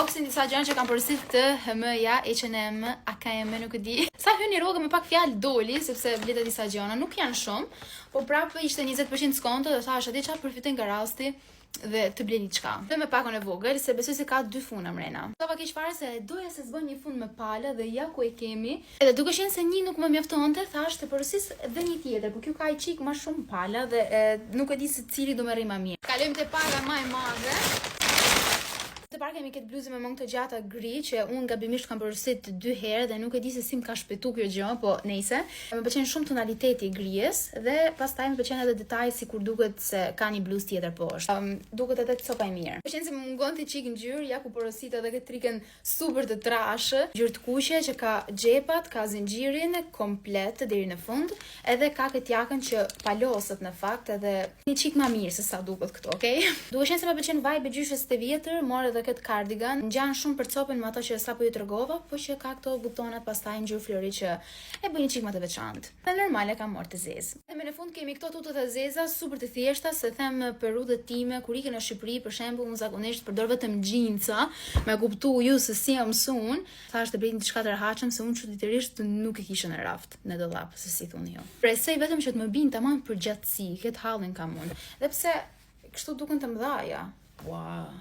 unboxing disa gjëra që kam porositur të HM-ja, H&M, AKM, nuk e di. Sa hyni rrugë me pak fjalë doli sepse bleta disa gjëra, nuk janë shumë, po prapë ishte 20% skonto dhe thash atë çfarë përfitoj nga rasti dhe të bleni çka. Dhe me pakon e vogël se besoj se ka 2 funda mrena. Sova keq fare se doja se s'bën një fund me pala dhe ja ku e kemi. Edhe duke qenë se një nuk më mjaftonte, thash të porosis edhe një tjetër, por kjo ka i çik më shumë pala dhe nuk e di se cili do më rri më mirë. Kalojmë te paga më e madhe. Të parë kemi këtë bluzë me mangë të gjata gri që unë gabimisht kam porosit 2 herë dhe nuk e di se si më ka shpëtu kjo gjë, po nejse. Më pëlqen shumë tonaliteti i grijës dhe pastaj më pëlqen edhe detaji sikur duket se ka një bluzë tjetër poshtë. Duket edhe copa e mirë. Pëlqen se më mungonte çik ngjyrë, ja ku porosit edhe këtë trikën super të trashë, ngjyrë të kuqe që ka xhepat, ka zinxhirin komplet deri në fund, edhe ka këtë jakën që palosët në fakt edhe një çik më mirë se sa duket këtu, okay? Duke qenë se më pëlqen vibe e gjyshës të vjetër, morë edhe këtë cardigan, ngjan shumë për copën me ato që sapo ju tregova, po që ka këto butonat pastaj ngjyrë flori që e bën një çik më të veçantë. Dhe normale kam marrë të zezë. Dhe më në fund kemi këto tutët e zeza, super të thjeshta, se them perudhët time kur ikën në Shqipëri, për shembull, unë zakonisht përdor vetëm xhinca, me kuptu ju se si jam mësuar, thash të bëj diçka të rehatshëm se unë çuditërisht nuk e kisha në raft, në dollap, se si thoni ju. Presoj vetëm që të më bin tamam për gjatësi, këtë hallin kam unë. Dhe pse kështu duken të mëdhaja. Wow.